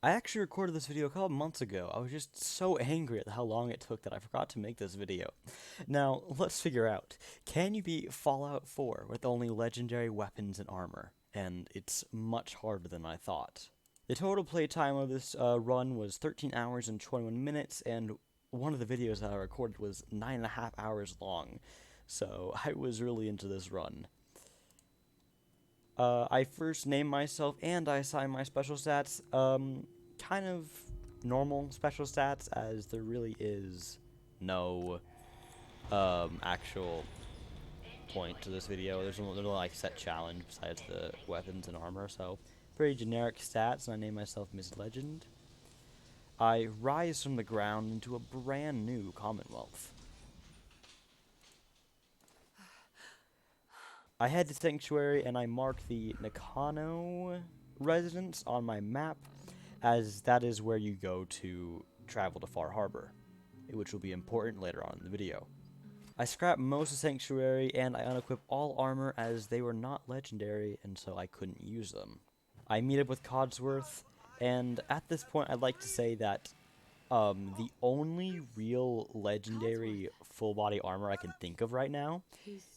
I actually recorded this video a couple months ago. I was just so angry at how long it took that I forgot to make this video. Now, let's figure out, can you beat Fallout 4 with only legendary weapons and armor? And it's much harder than I thought. The total playtime of this run was 13 hours and 21 minutes, and one of the videos that I recorded was 9.5 hours long. So I was really into this run. I first named myself and I assigned my special stats, kind of normal special stats, as there really is no, actual point to this video. There's no like set challenge besides the weapons and armor, so pretty generic stats, and I named myself Miss Legend. I rise from the ground into a brand new Commonwealth. I head to Sanctuary and I mark the Nakano residence on my map, as that is where you go to travel to Far Harbor, which will be important later on in the video. I scrap most of Sanctuary and I unequip all armor as they were not legendary and so I couldn't use them. I meet up with Codsworth, and at this point I'd like to say that the only real legendary full body armor I can think of right now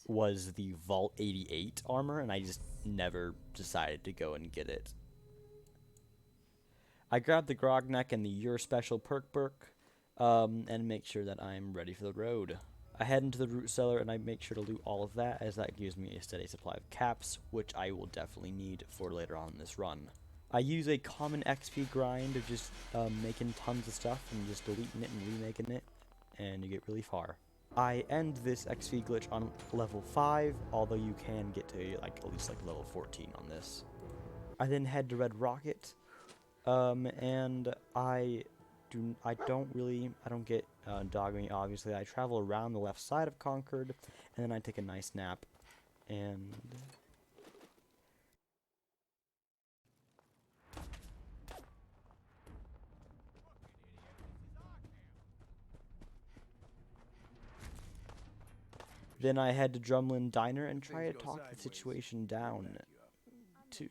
was the Vault 88 armor, and I just never decided to go and get it. I grab the Grogneck and the Your Special Perk Burk, and make sure that I'm ready for the road. I head into the root cellar and I make sure to loot all of that, as that gives me a steady supply of caps, which I will definitely need for later on in this run. I use a common XP grind of just making tons of stuff and just deleting it and remaking it, and you get really far. I end this XP glitch on level 5, although you can get to at least level 14 on this. I then head to Red Rocket, and I don't get dog meat, obviously. I travel around the left side of Concord, and then I take a nice nap, and then I head to Drumlin Diner and try to talk the situation down to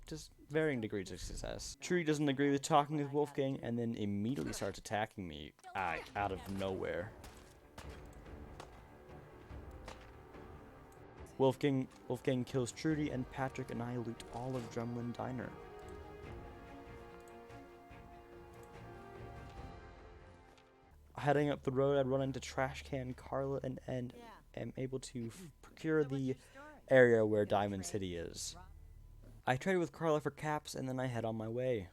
just varying degrees of success. Tree doesn't agree with talking with Wolfgang and then immediately starts attacking me out of nowhere. Wolfgang kills Trudy, and Patrick and I loot all of Drumlin Diner. Heading up the road, I run into Trash Can Carla and am able to procure the area where Diamond City is. I trade with Carla for caps, and then I head on my way.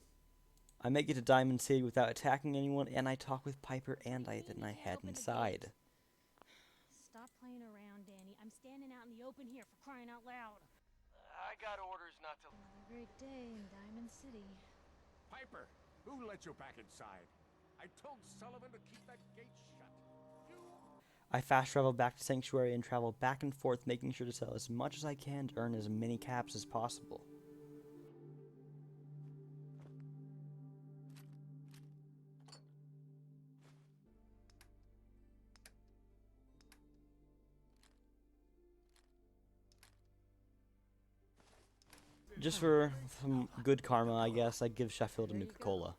I make it to Diamond City without attacking anyone, and I talk with Piper, and then I head inside. Stop playing around, Danny. I'm standing out in the open here, for crying out loud. I got orders not to... Another great day in Diamond City. Piper, who let you back inside? I told Sullivan to keep that gate shut. I fast travel back to Sanctuary and travel back and forth, making sure to sell as much as I can to earn as many caps as possible. Just for some good karma, I guess, I give Sheffield a Nuka-Cola.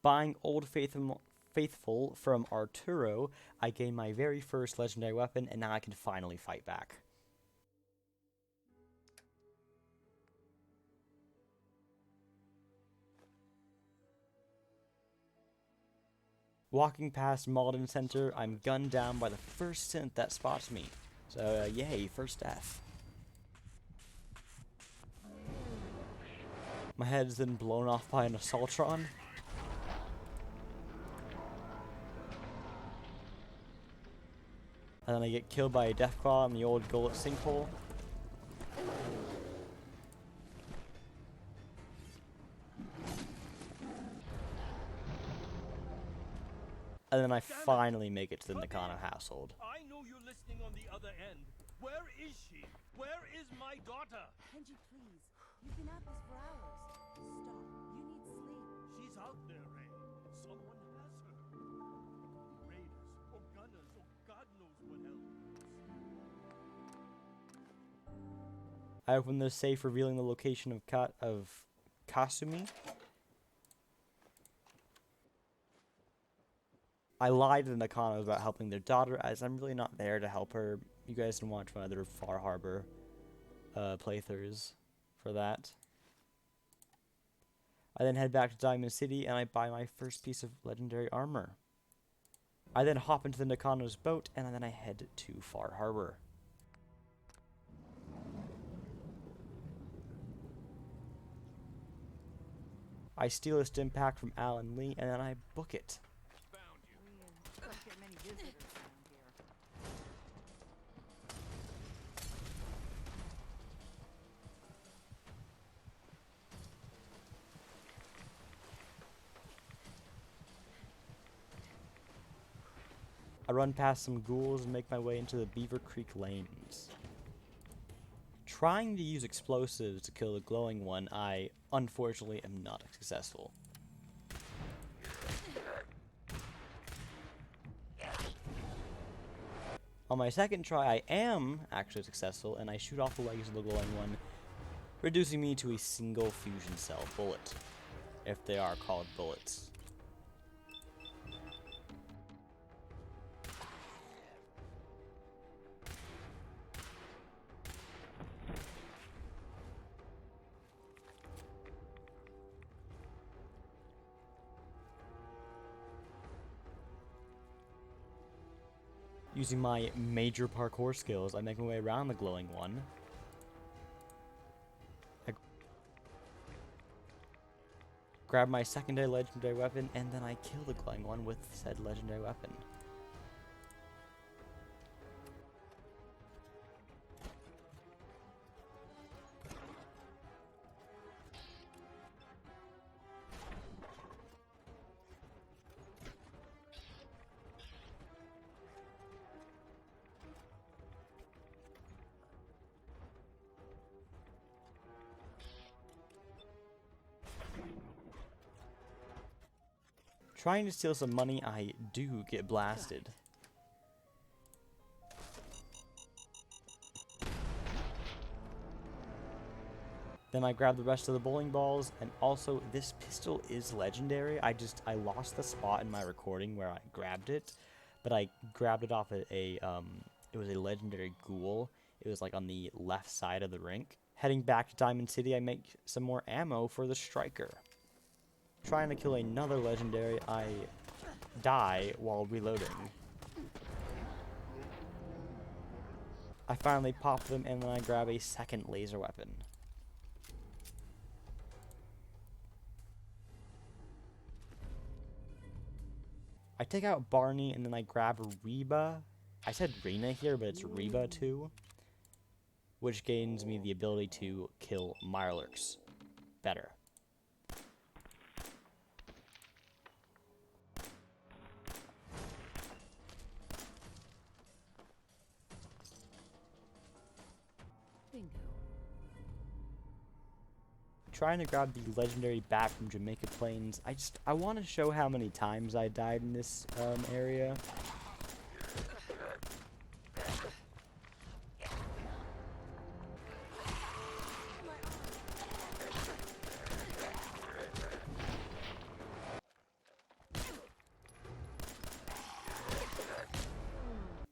Buying Old Faithful from Arturo, I gain my very first legendary weapon, and now I can finally fight back. Walking past Malden Center, I'm gunned down by the first synth that spots me. So, yay, first death. My head is then blown off by an Assaultron. And then I get killed by a Deathclaw in the old Gullet sinkhole. And then I finally make it to the Nakano household. I know you're listening on the other end. Where is she? Where is my daughter? Kenji, please. You've been at this for hours. Stop. You need sleep. She's out there, Ray. Someone has her. Raiders, or gunners, or God knows what else. I open the safe, revealing the location of Kasumi. I lied to the Nakano about helping their daughter, as I'm really not there to help her. You guys can watch my other Far Harbor playthroughs for that. I then head back to Diamond City and I buy my first piece of legendary armor. I then hop into the Nakano's boat and then I head to Far Harbor. I steal a stim pack from Alan Lee and then I book it. We don't get many visitors around here. I run past some ghouls and make my way into the Beaver Creek lanes. Trying to use explosives to kill the glowing one, I unfortunately am not successful. On my second try, I am actually successful, and I shoot off the legs of the glowing one, reducing me to a single fusion cell bullet, if they are called bullets. Using my major parkour skills, I make my way around the glowing one. I grab my secondary legendary weapon, and then I kill the glowing one with said legendary weapon. Trying to steal some money, I do get blasted. Then I grab the rest of the bowling balls, and also this pistol is legendary. I lost the spot in my recording where I grabbed it, but I grabbed it off it was a legendary ghoul. It was like on the left side of the rink. Heading back to Diamond City, I make some more ammo for the striker. Trying to kill another legendary, I die while reloading. I finally pop them and then I grab a second laser weapon. I take out Barney and then I grab Reba. I said Rena here, but it's Reba too. Which gains me the ability to kill Mirelurks better. Bingo. Trying to grab the legendary bat from Jamaica Plains. I want to show how many times I died in this area.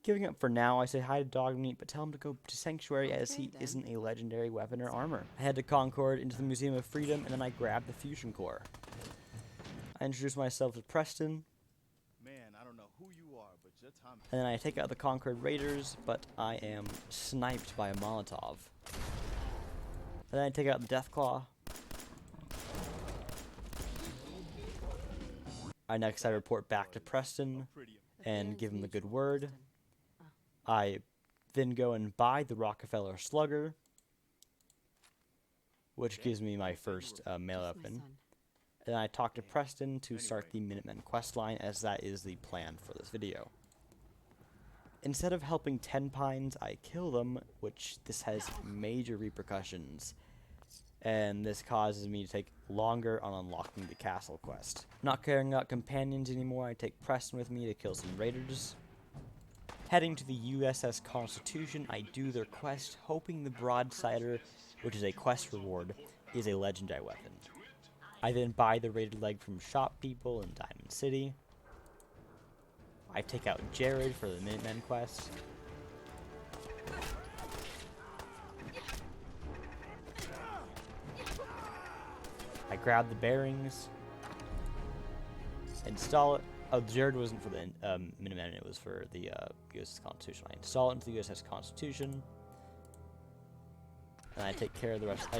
Giving up for now, I say hi to Dogmeat, but tell him to go to Sanctuary as he isn't a legendary weapon or armor. I head to Concord into the Museum of Freedom, and then I grab the Fusion Core. I introduce myself to Preston, Man, I don't know who you are, but your time. and then I take out the Concord Raiders, but I am sniped by a Molotov. And then I take out the Deathclaw. Next I report back to Preston and give him the good word. I then go and buy the Rockefeller Slugger, which gives me my first melee weapon. And I talk to Preston to start the Minutemen questline, as that is the plan for this video. Instead of helping Tenpines, I kill them, which this has major repercussions. And this causes me to take longer on unlocking the castle quest. Not caring about companions anymore, I take Preston with me to kill some raiders. Heading to the USS Constitution, I do their quest, hoping the Broadsider, which is a quest reward, is a legendary weapon. I then buy the rated leg from shop people in Diamond City. I take out Jared for the Minutemen quest. I grab the bearings, install it. Oh, Jared wasn't for the Minutemen, it was for the USS Constitution. I install it into the USS Constitution, and I take care of the rest. I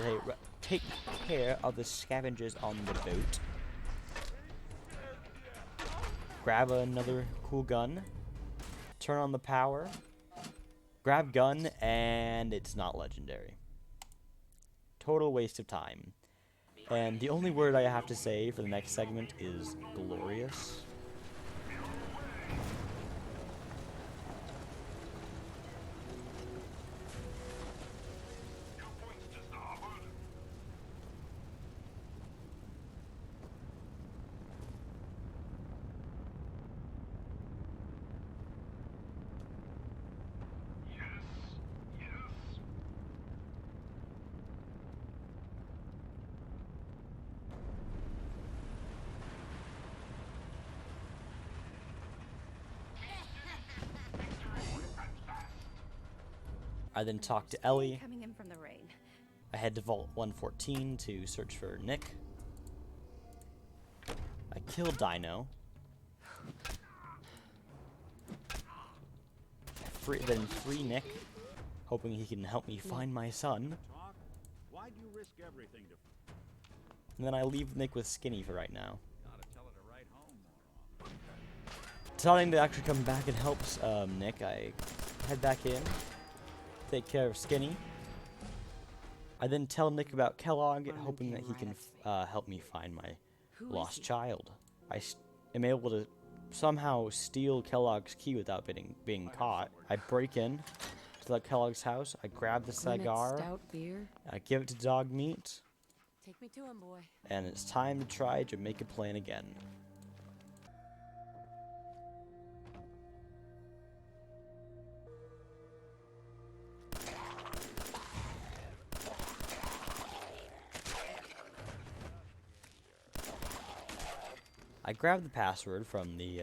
take care of the scavengers on the boat. Grab another cool gun, turn on the power, grab gun, and it's not legendary. Total waste of time. And the only word I have to say for the next segment is glorious. I then talk to Ellie. Coming in from the rain. I head to Vault 114 to search for Nick. I kill Dino. Then free Nick, hoping he can help me find my son. Talk? Why do you risk everything to... And then I leave Nick with Skinny for right now. Gotta tell her to write home more often. Deciding to actually come back and help Nick, I head back in, take care of Skinny. I then tell Nick about Kellogg, hoping that he can help me find my lost child. I am able to somehow steal Kellogg's key without being caught. I break in to Kellogg's house. I grab the cigar. Stout beer. I give it to Dog Meat. Take me to him, boy. And it's time to try Jamaica Plain again. I grab the password from the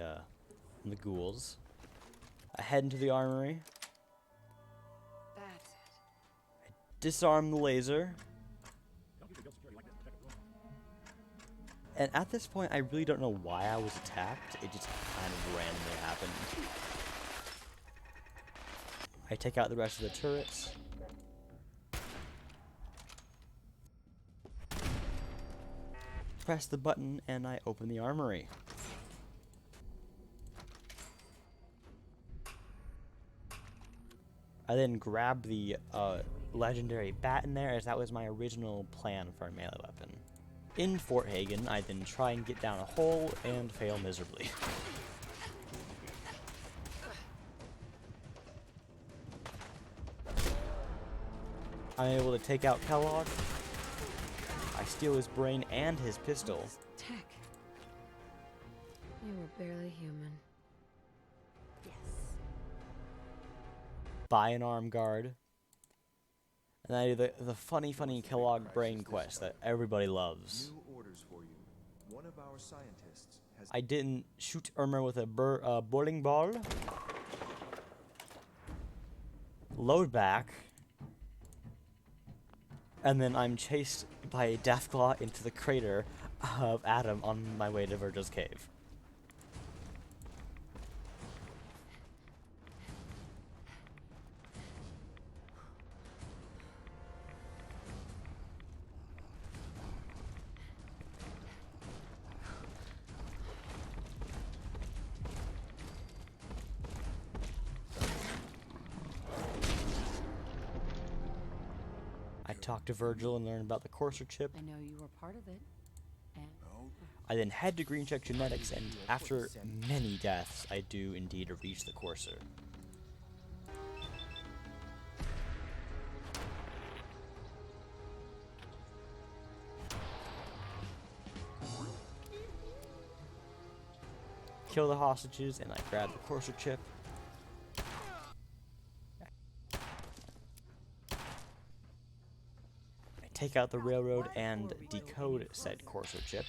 ghouls. I head into the armory. That's it. Disarm the laser. And at this point, I really don't know why I was attacked. It just kind of randomly happened. I take out the rest of the turrets. Press the button and I open the armory. I then grab the legendary bat in there, as that was my original plan for a melee weapon. In Fort Hagen, I then try and get down a hole and fail miserably. I'm able to take out Kellogg. I steal his brain and his pistol. Tech. You were barely human. Yes. Buy an arm guard. And I do the funny Kellogg brain quest that everybody loves. New orders for you. One of our scientists has... I didn't shoot Irma with a bowling ball. Load back. And then I'm chased by a Deathclaw into the crater of Adam on my way to Virgil's cave. I talk to Virgil and learn about the Courser chip. I know you were part of it. And I then head to Green Check Genetics, and after many deaths, I do indeed reach the Courser. Kill the hostages, and I grab the Courser chip. take out the railroad and decode said Corso chip.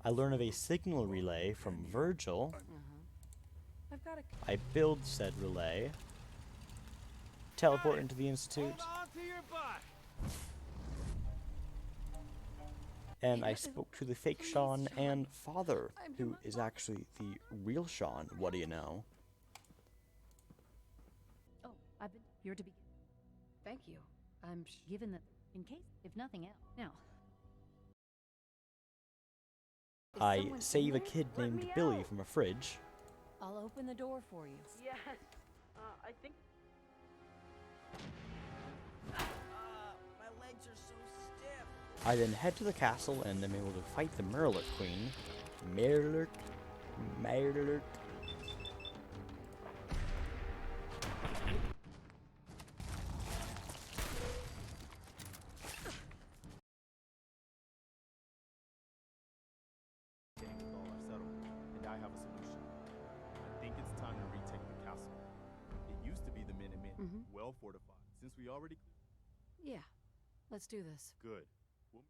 I learn of a signal relay from Virgil. I've got a I build said relay, teleport into the Institute, and I spoke to the fake Sean and father, who is actually the real Sean. What do you know? Oh, I've been here to be. Thank you. I'm given that in case, if nothing else. Now. Is I someone in save a there? kid Let named me Billy out. from a fridge. I'll open the door for you. Yes. I think. My legs are so stiff. I then head to the castle and am able to fight the Merlurk Queen. Merlurk. Getting with all our settlement, and I have a solution. I think it's time to retake the castle. It used to be the Minutemen, well fortified. Since we already Yeah, let's do this. good. We'll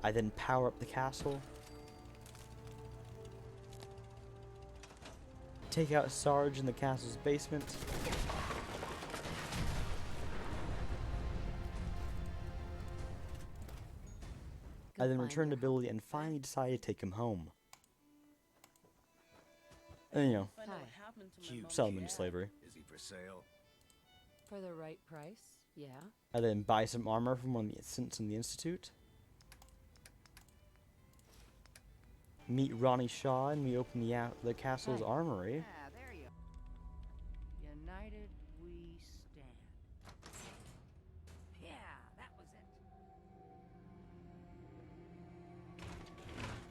I then power up the castle. Take out Sarge in the castle's basement. I then return to Billy and finally decide to take him home. And you know, Find out what happened to my mom. sell him into slavery. Is he for sale? For the right price, yeah. I then buy some armor from one of the assistants in the Institute. Meet Ronnie Shaw and we open the castle's Hey. armory. Ah, there you are. United we stand. Yeah, that was it.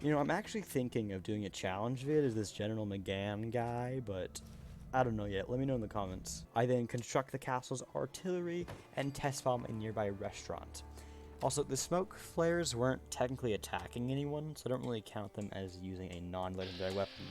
You know, I'm actually thinking of doing a challenge vid as this General McGann guy, but I don't know yet. Let me know in the comments. I then construct the castle's artillery and test bomb a nearby restaurant. Also, the smoke flares weren't technically attacking anyone, so I don't really count them as using a non-legendary weapon.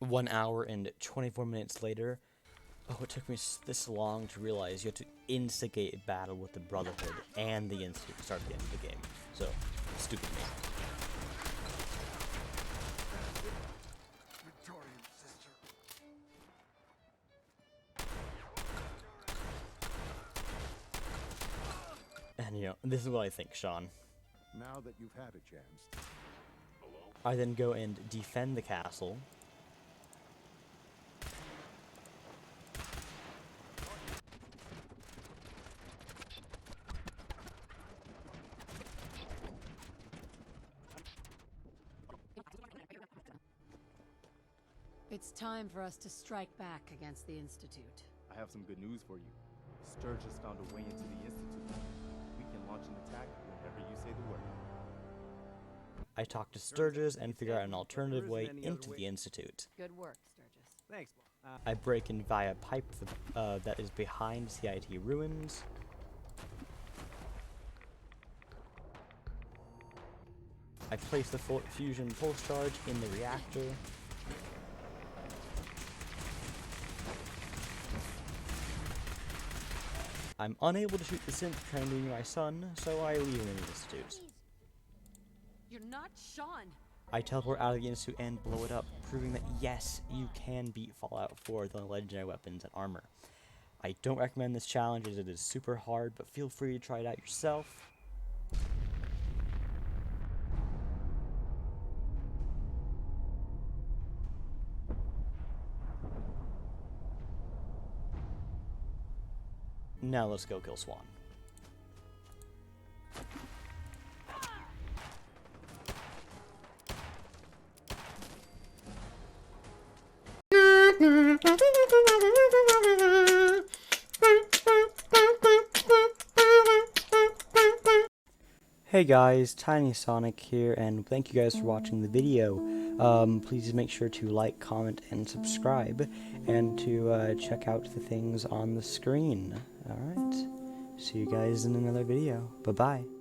One hour and 24 minutes later. Oh, it took me this long to realize you have to instigate a battle with the Brotherhood and the Institute to start the end of the game. So, stupid me. Victorian sister. And you know, this is what I think, Sean. Now that you've had a chance. I then go and defend the castle. It's time for us to strike back against the Institute. I have some good news for you. Sturgis found a way into the Institute. We can launch an attack whenever you say the word. I talk to Sturgis and figure out an alternative way into the Institute. Good work, Sturgis. Thanks. I break in via pipe that is behind CIT ruins. I place the fusion pulse charge in the reactor. I'm unable to shoot the synth trying to be my son, so I leave him in the Institute. You're not Sean! I teleport out of the Institute and blow it up, proving that yes, you can beat Fallout 4 with only legendary weapons and armor. I don't recommend this challenge as it is super hard, but feel free to try it out yourself. Now let's go kill Swan. Hey guys, Tiny Sonic here, and thank you guys for watching the video. Please make sure to like, comment, and subscribe, and to check out the things on the screen. Alright, see you guys in another video. Bye-bye.